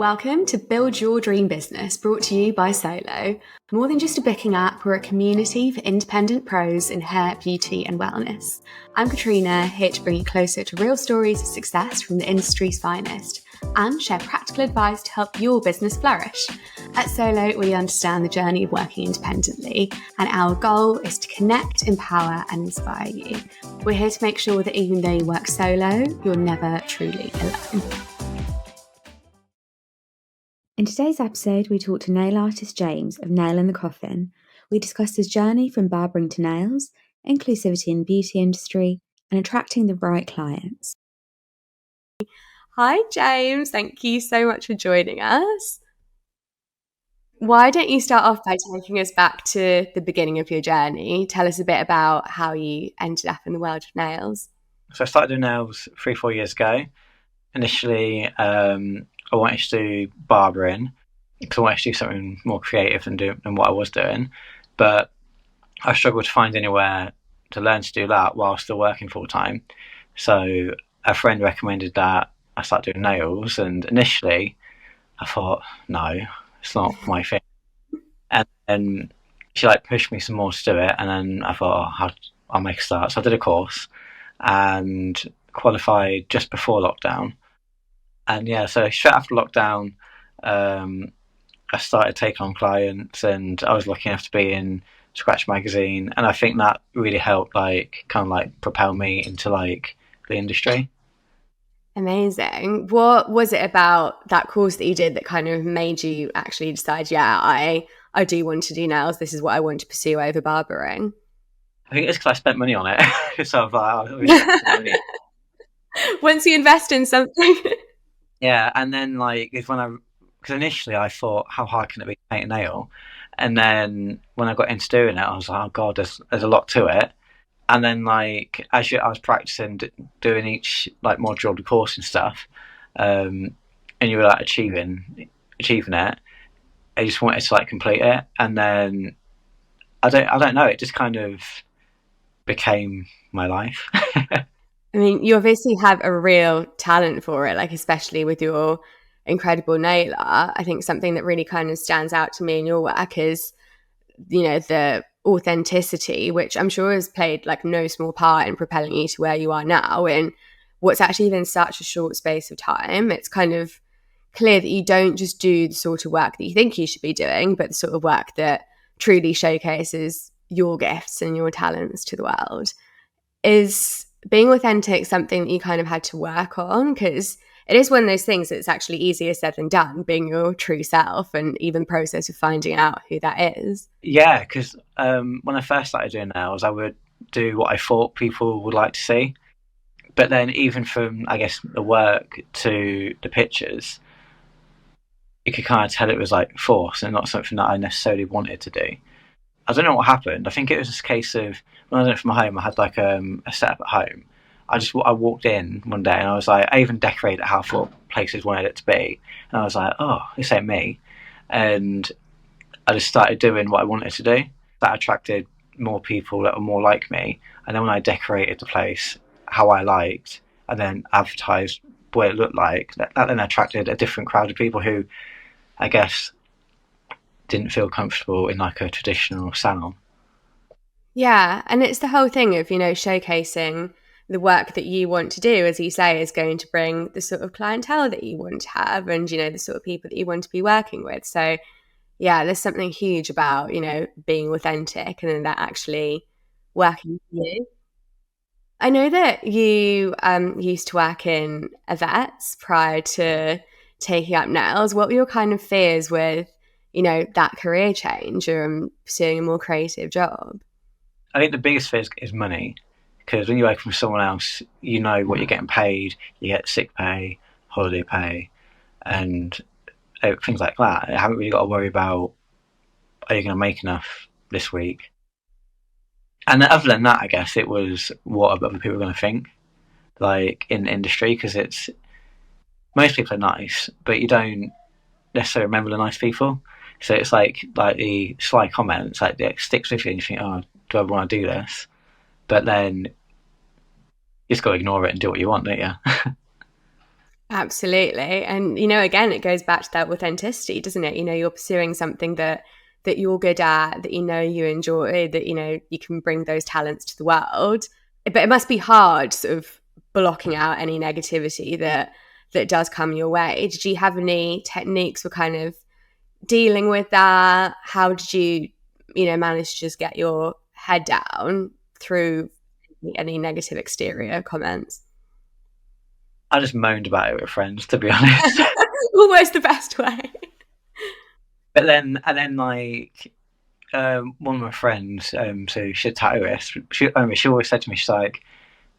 Welcome to Build Your Dream Business, brought to you by Solo. More than just a booking app, we're a community for independent pros in hair, beauty, and wellness. I'm Katrina, here to bring you closer to real stories of success from the industry's finest and share practical advice to help your business flourish. At Solo, we understand the journey of working independently, and our goal is to connect, empower, and inspire you. We're here to make sure that even though you work solo, you're never truly alone. In today's episode, we talk to nail artist James of Nail in the Coffin. We discuss his journey from barbering to nails, inclusivity in the beauty industry, and attracting the right clients. Hi, James. Thank you so much for joining us. Why don't you start off by taking us back to the beginning of your journey? Tell us a bit about how you ended up in the world of nails. So I started doing nails 3-4 years ago. Initially, I wanted to do barbering because I wanted to do something more creative than what I was doing. But I struggled to find anywhere to learn to do that while still working full time. So a friend recommended that I start doing nails, and initially I thought, no, it's not my thing. And then she pushed me some more to do it, and then I thought, I'll make a start. So I did a course and qualified just before lockdown. And yeah, so straight after lockdown, I started taking on clients, and I was lucky enough to be in Scratch magazine, and I think that really helped propel me into the industry. Amazing. What was it about that course that you did that kind of made you actually decide, I do want to do nails, this is what I want to pursue over barbering? I think it's because I spent money on it. So I was money. Once you invest in something. Yeah, and then because initially I thought, how hard can it be to paint a nail? And then when I got into doing it, I was like, oh god, there's a lot to it. And then I was practicing doing each module of the course and stuff, and you were achieving it. I just wanted to complete it, and then I don't know, it just kind of became my life. I mean, you obviously have a real talent for it, especially with your incredible nail art. I think something that really kind of stands out to me in your work is, the authenticity, which I'm sure has played no small part in propelling you to where you are now in what's actually been such a short space of time. It's kind of clear that you don't just do the sort of work that you think you should be doing, but the sort of work that truly showcases your gifts and your talents to the world. Is being authentic something that you kind of had to work on? Because it is one of those things that's actually easier said than done, being your true self, and even the process of finding out who that is. Yeah, because when I first started doing nails, I would do what I thought people would like to see. But then even from, I guess, the work to the pictures, you could kind of tell it was forced and not something that I necessarily wanted to do. I don't know what happened. I think it was just a case of when I went from home, I had a setup at home. I walked in one day and I was I even decorated how I thought places wanted it to be, and I was like, oh, this ain't me. And I just started doing what I wanted to do. That attracted more people that were more like me. And then when I decorated the place how I liked, and then advertised what it looked like, that then attracted a different crowd of people who, I guess, didn't feel comfortable in a traditional salon. Yeah, and it's the whole thing of, showcasing the work that you want to do, as you say, is going to bring the sort of clientele that you want to have and, the sort of people that you want to be working with. So, yeah, there's something huge about, being authentic and then that actually working for you. I know that you used to work in vets prior to taking up nails. What were your kind of fears with, that career change or pursuing a more creative job? I think the biggest fear is money, because when you work for someone else, you know what you're getting paid. You get sick pay, holiday pay, and things like that. I haven't really got to worry about, are you going to make enough this week? And other than that, I guess it was what other people are going to think, in the industry, because most people are nice, but you don't necessarily remember the nice people. So it's the sly comments, it sticks with you, and you think, oh, do I want to do this? But then you just got to ignore it and do what you want, don't you? Absolutely. And again, it goes back to that authenticity, doesn't it? You're pursuing something that you're good at, that you enjoy, that you can bring those talents to the world. But it must be hard sort of blocking out any negativity that does come your way. Did you have any techniques for kind of dealing with that? How did you manage to just get your head down through any negative exterior comments? I just moaned about it with friends, to be honest. Almost the best way. But then, and then like one of my friends, so she's a tattooist. She always said to me, she's like,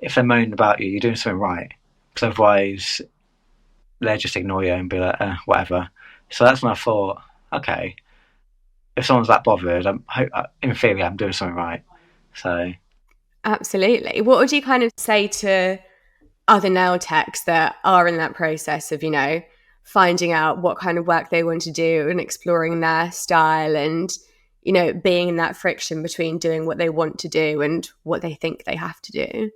if they're moaning about you, you're doing something right. Because otherwise, they'll just ignore you and be like, whatever. So that's when I thought, okay, if someone's that bothered, in theory, I'm doing something right. So Absolutely. What would you kind of say to other nail techs that are in that process of, finding out what kind of work they want to do and exploring their style and, being in that friction between doing what they want to do and what they think they have to do?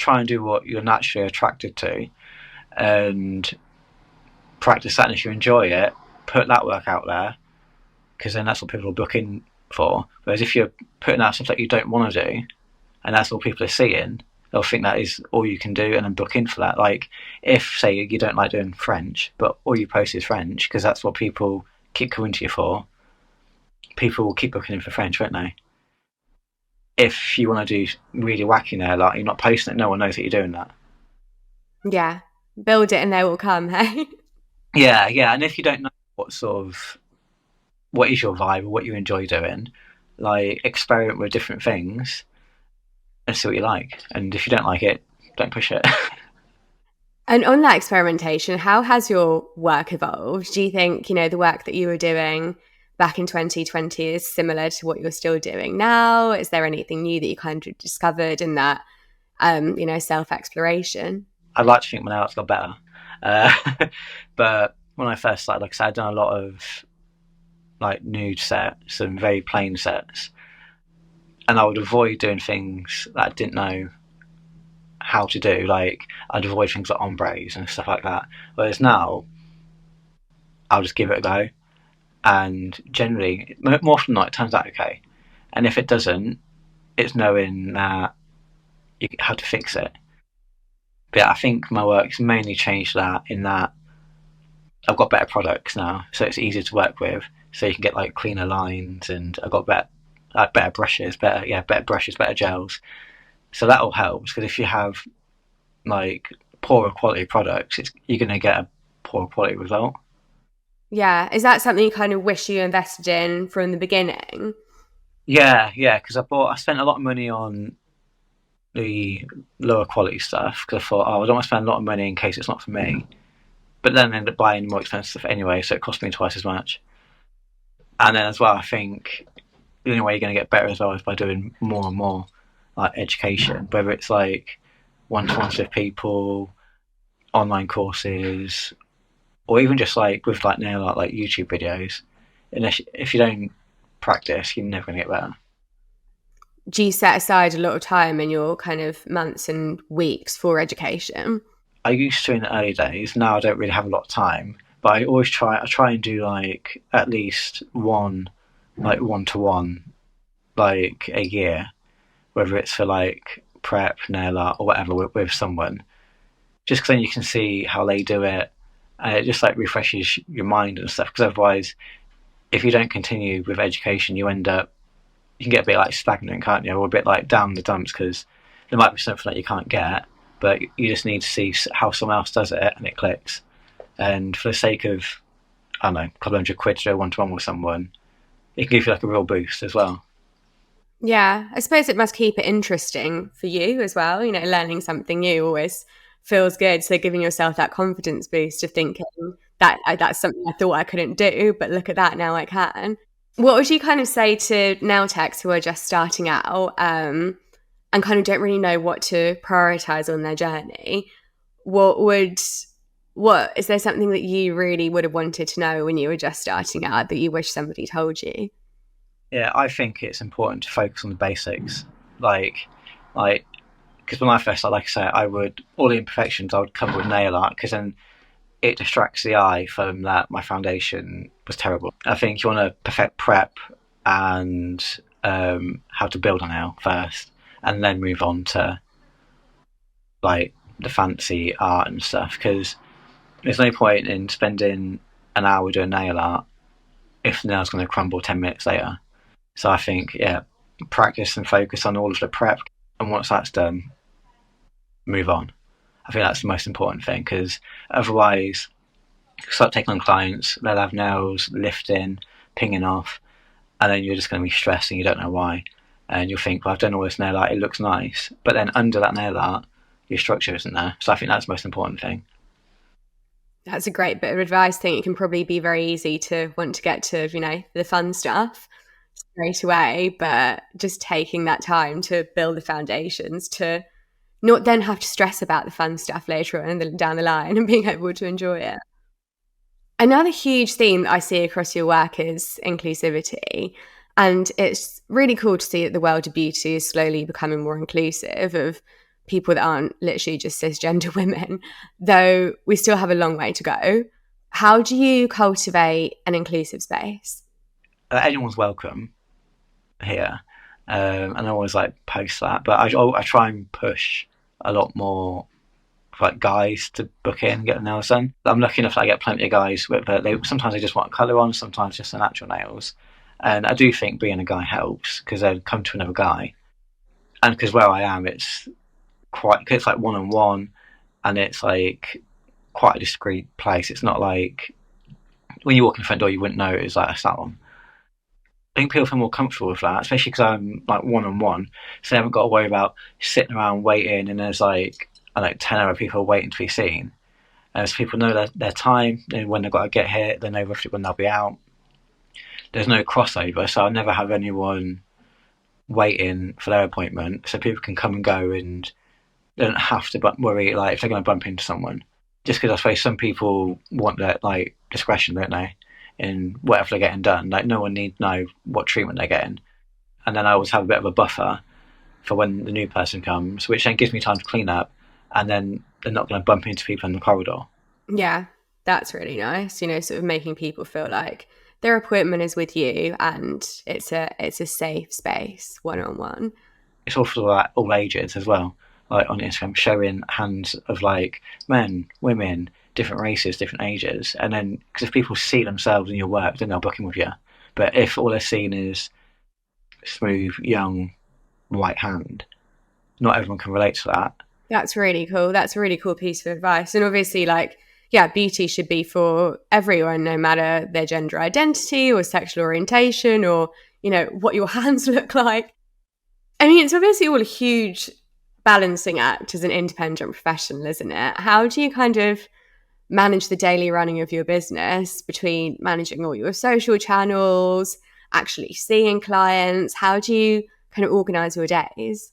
try and do what you're naturally attracted to, and practice that. And if you enjoy it, put that work out there, because then that's what people are booking for. Whereas if you're putting out stuff that you don't want to do, and that's all people are seeing, they'll think that is all you can do and then book in for that. Like, if, say, you don't like doing French, but all you post is French, because that's what people keep coming to you for, people will keep booking in for French, won't they? If you want to do really wacky nail, like, you're not posting it, no one knows that you're doing that. Yeah. Build it and they will come, hey? Yeah, yeah. And if you don't know what is your vibe or what you enjoy doing, like, experiment with different things and see what you like. And if you don't like it, don't push it. And on that experimentation, how has your work evolved? Do you think, the work that you were doing back in 2020 is similar to what you're still doing now? Is there anything new that you kind of discovered in that, self exploration? I'd like to think my nails got better. Uh, but when I first started, like I said, I'd done a lot of like nude sets and very plain sets, and I would avoid doing things that I didn't know how to do. Like, I'd avoid things like ombres and stuff like that. Whereas now, I'll just give it a go, and generally, more often than not, it turns out okay. And if it doesn't, it's knowing that how to fix it. But yeah, I think my work's mainly changed that in that I've got better products now, so it's easier to work with. So you can get like cleaner lines, and I've got better brushes, better brushes, better gels. So that all helps, because if you have like poorer quality products, you're going to get a poorer quality result. Yeah. Is that something you kind of wish you invested in from the beginning? Yeah, yeah, because I spent a lot of money on the lower quality stuff, because I thought, oh, I don't want to spend a lot of money in case it's not for me. But then I ended up buying more expensive stuff anyway, so it cost me twice as much. And then as well, I think the only way you're going to get better as well is by doing more and more like education, whether it's like one-to-ones with people, online courses, or even just like with like now like YouTube videos. And if you don't practice, you're never going to get better. Do you set aside a lot of time in your kind of months and weeks for education? I used to in the early days. Now I don't really have a lot of time, but I try and do like at least one to one like a year, whether it's for like prep, nail art, or whatever with someone. Just because then you can see how they do it, and it just like refreshes your mind and stuff. Because otherwise, if you don't continue with education, you can get a bit like stagnant, can't you? Or a bit like down the dumps, because there might be something that you can't get, but you just need to see how someone else does it and it clicks. And for the sake of, I don't know, a couple hundred quid to do one to one with someone, it can give you like a real boost as well. Yeah, I suppose it must keep it interesting for you as well. Learning something new always feels good. So giving yourself that confidence boost of thinking that's something I thought I couldn't do, but look at that, now I can. What would you kind of say to nail techs who are just starting out and kind of don't really know what to prioritize on their journey? What would what is there something that you really would have wanted to know when you were just starting out that you wish somebody told you? Yeah, I think it's important to focus on the basics, like, like because when I first started, like I say, I would all the imperfections I would cover with nail art because then it distracts the eye from that my foundation was terrible. I think you want to perfect prep and how to build a nail first, and then move on to like the fancy art and stuff. Because there's no point in spending an hour doing nail art if the nail's going to crumble 10 minutes later. So I think practice and focus on all of the prep, and once that's done, move on. I think that's the most important thing because otherwise, you start taking on clients, they'll have nails lifting, pinging off, and then you're just going to be stressed and you don't know why. And you'll think, well, I've done all this nail art, it looks nice, but then under that nail art, your structure isn't there. So I think that's the most important thing. That's a great bit of advice. I think it can probably be very easy to want to get to, the fun stuff straight away, but just taking that time to build the foundations to not then have to stress about the fun stuff later on down the line and being able to enjoy it. Another huge theme that I see across your work is inclusivity. And it's really cool to see that the world of beauty is slowly becoming more inclusive of people that aren't literally just cisgender women, though we still have a long way to go. How do you cultivate an inclusive space? Anyone's welcome here, and I always like post that, but I try and push a lot more like guys to book in and get the nails done. I'm lucky enough that I get plenty of guys with sometimes they just want colour on, sometimes just the natural nails. And I do think being a guy helps because they'll come to another guy. And because where I am, it's like one on one, and it's like quite a discreet place. It's not like when you walk in the front door, you wouldn't know it was like a salon. I think people feel more comfortable with that, especially because I'm like one on one, so they haven't got to worry about sitting around waiting, and there's like 10 other people waiting to be seen. And as people know their time, and when they've got to get here, they know roughly when they'll be out. There's no crossover, so I never have anyone waiting for their appointment, so people can come and go, and they don't have to worry like if they're going to bump into someone. Just because I suppose some people want that like discretion, don't they, in whatever they're getting done. Like no one needs to know what treatment they're getting, and then I always have a bit of a buffer for when the new person comes, which then gives me time to clean up, and then they're not going to bump into people in the corridor. Yeah, that's really nice. Sort of making people feel like their appointment is with you and it's a safe space, one on one. It's all for like all ages as well. Like on Instagram, showing hands of like men, women, different races, different ages, and then because if people see themselves in your work, then they'll book in with you. But if all they're seeing is smooth, young, white hand, not everyone can relate to that. That's really cool. That's a really cool piece of advice. And obviously, beauty should be for everyone, no matter their gender identity or sexual orientation or, what your hands look like. I mean, it's obviously all a huge balancing act as an independent professional, isn't it? How do you kind of manage the daily running of your business between managing all your social channels, actually seeing clients? How do you kind of organize your days?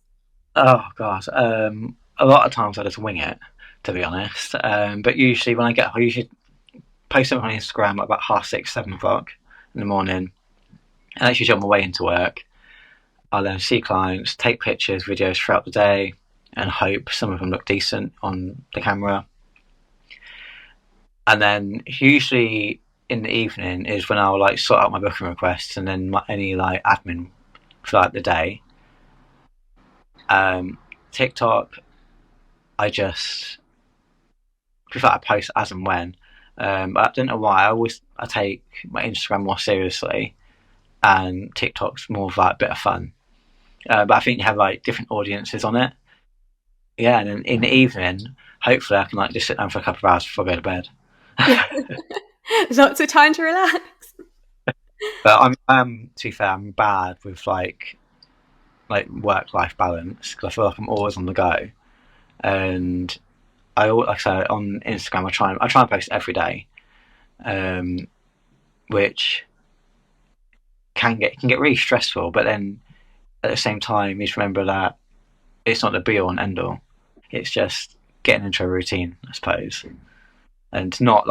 Oh god, a lot of times I just wing it, to be honest. But usually when I usually post something on Instagram at about 6:30, 7 o'clock in the morning, and that's usually on my way into work. I'll then see clients, take pictures, videos throughout the day, and hope some of them look decent on the camera. And then usually in the evening is when I'll like sort out my booking requests and then any like admin for like the day. TikTok, I just prefer I post as and when. But I don't know why. I take my Instagram more seriously, and TikTok's more of like a bit of fun. But I think you have like different audiences on it. Yeah, and then in the evening, hopefully I can like just sit down for a couple of hours before I go to bed. Lots of time to relax. But to be fair, I'm bad with like work life balance because I feel like I'm always on the go, and like I say on Instagram I try and post every day, which can get really stressful. But then at the same time, you just remember that it's not the be all and end all. It's just getting into a routine, I suppose, and not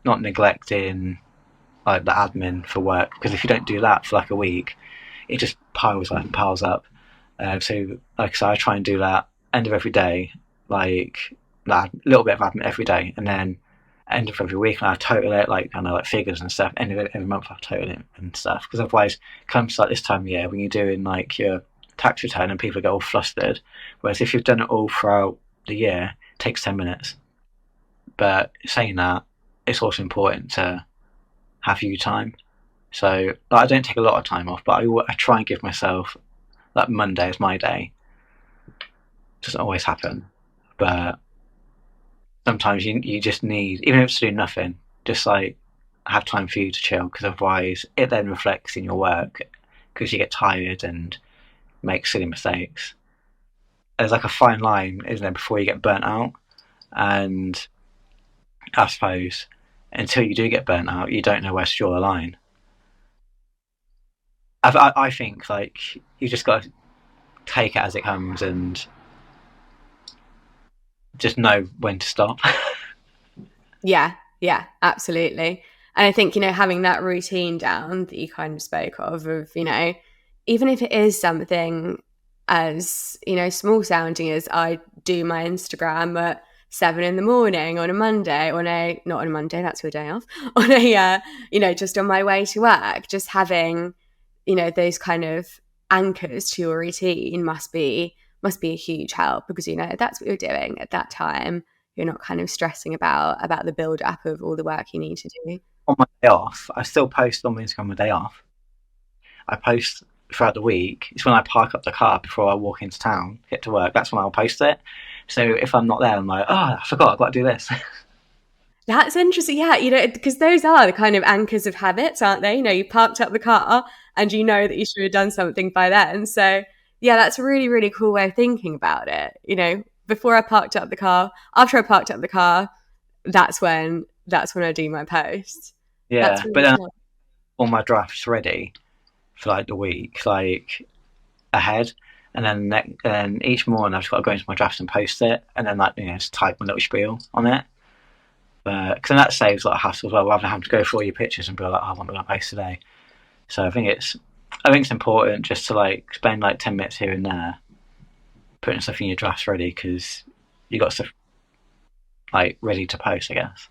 neglecting like the admin for work because if you don't do that for like a week, it just piles up and piles up, So, like I said, I try and do that end of every day, like a little bit of admin every day, and then end of every week, and I total it, like I know, like figures and stuff. End of every month, I total it and stuff. Because otherwise, it comes to like this time of year when you're doing like your tax return, and people get all flustered. Whereas if you've done it all throughout the year, it takes 10 minutes. But saying that, it's also important to have you time. So like, I don't take a lot of time off, but I try and give myself like Monday is my day. It doesn't always happen, but sometimes you just need, even if it's to do nothing, just like have time for you to chill, because otherwise it then reflects in your work because you get tired and make silly mistakes. There's like a fine line, isn't there, before you get burnt out. And I suppose until you do get burnt out, you don't know where to draw the line. I think like you just got to take it as it comes and just know when to stop. Yeah, yeah, absolutely. And I think, having that routine down that you kind of spoke of, even if it is something as, small sounding as I do my Instagram at 7 in the morning on a Monday, not on a Monday, that's your day off, on just on my way to work, just having, those kind of anchors to your routine must be a huge help, because, that's what you're doing at that time. You're not kind of stressing about the build up of all the work you need to do. On my day off, I still post on my Instagram on my day off. I post throughout the week. It's when I park up the car before I walk into town, get to work. That's when I'll post it. So if I'm not there, I'm like, oh, I forgot, I've got to do this. That's interesting. Yeah, because those are the kind of anchors of habits, aren't they? You parked up the car and you know that you should have done something by then. So, yeah, that's a really, really cool way of thinking about it. Before I parked up the car, after I parked up the car, that's when I do my post. That's Yeah, but really then cool. all my drafts ready for like the week, like ahead. And then each morning I've just got to go into my drafts and post it, and then like just type my little spiel on it. Because then that saves a lot of hassle as well, rather than having to go through all your pictures and be like, oh, what am I going to post today? So I think it's important just to like spend like 10 minutes here and there putting stuff in your drafts ready, because you got stuff like ready to post, I guess.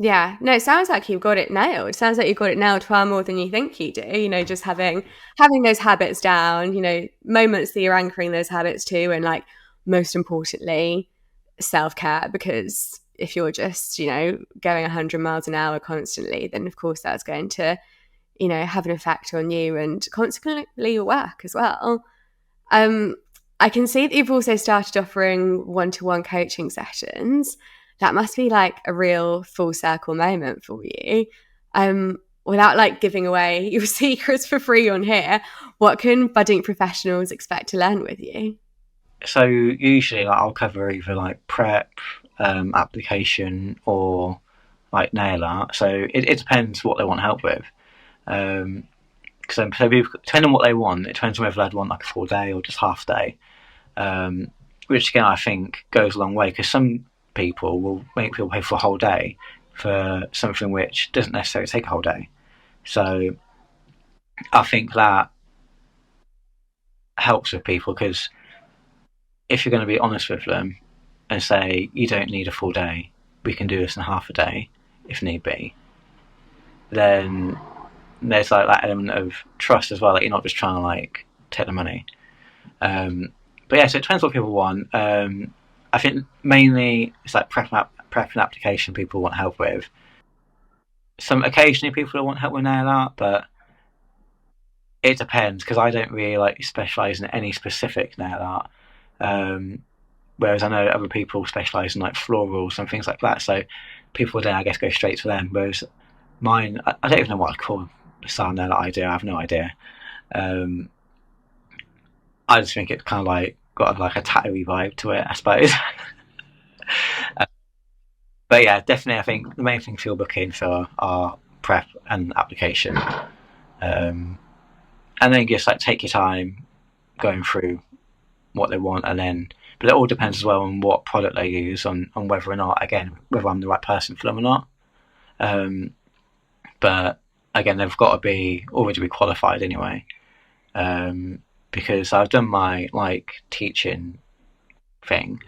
Yeah, no, it sounds like you've got it nailed. It sounds like you've got it nailed far more than you think you do. Just having those habits down. Moments that you're anchoring those habits to, and like most importantly, self care. Because if you're just going 100 miles an hour constantly, then of course that's going to have an effect on you and consequently your work as well. Um, I can see that you've also started offering one-to-one coaching sessions. That must be like a real full circle moment for you. Without like giving away your secrets for free on here, what can budding professionals expect to learn with you? So usually like, I'll cover either like prep, application, or like nail art. So it depends what they want help with. Um, so depending on what they want, it depends on whether they'd want like a full day or just half day. Um, which again I think goes a long way, because some people will make people pay for a whole day for something which doesn't necessarily take a whole day. So I think that helps with people, because if you're going to be honest with them and say you don't need a full day, we can do this in half a day if need be, then there's like that element of trust as well, that you're not just trying to like take the money. Um, but yeah, so it depends what people want. I think mainly it's like prep and application people want help with. Some occasionally people want help with nail art, but it depends, because I don't really like specialize in any specific nail art. Um, Whereas I know other people specialise in like florals and things like that. So people then I guess go straight to them. Whereas mine, I don't even know what I'd call the style nail art I do. I have no idea. Um, I just think it's kind of like got like a tattooy vibe to it, I suppose. But yeah, definitely, I think the main things you'll book in for are prep and application, and then just like take your time going through what they want, and then but it all depends as well on what product they use, on whether or not, again, whether I'm the right person for them or not. Um, but again, they've got to be already be qualified anyway. because I've done my teaching thing,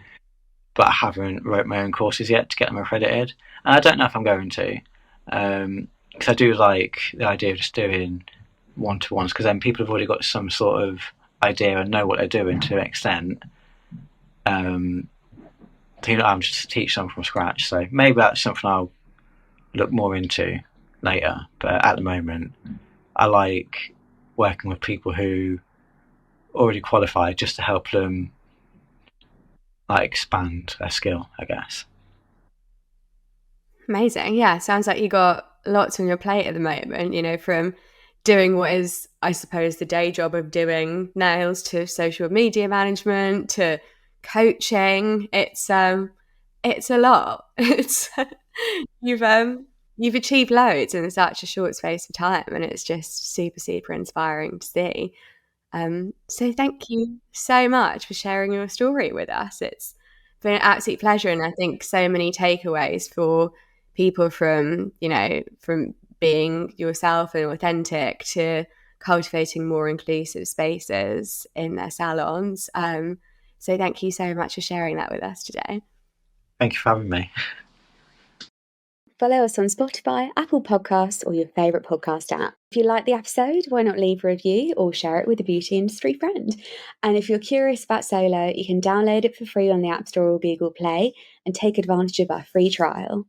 but I haven't wrote my own courses yet to get them accredited, and I don't know if I'm going to, because I do like the idea of just doing one-to-ones, because then people have already got some sort of idea and know what they're doing to an extent. So I'm just to teach them from scratch. So maybe that's something I'll look more into later. But at the moment, I like working with people who already qualified just to help them expand their skill, I guess. Amazing. Yeah, sounds like you got lots on your plate at the moment, from doing what is, I suppose, the day job of doing nails to social media management to coaching. It's a lot. It's you've you've achieved loads in such a short space of time, and it's just super, super inspiring to see. So thank you so much for sharing your story with us. It's been an absolute pleasure, and I think so many takeaways for people from being yourself and authentic to cultivating more inclusive spaces in their salons. So thank you so much for sharing that with us today. Thank you for having me. Follow us on Spotify, Apple Podcasts, or your favourite podcast app. If you like the episode, why not leave a review or share it with a beauty industry friend? And if you're curious about Solo, you can download it for free on the App Store or Google Play and take advantage of our free trial.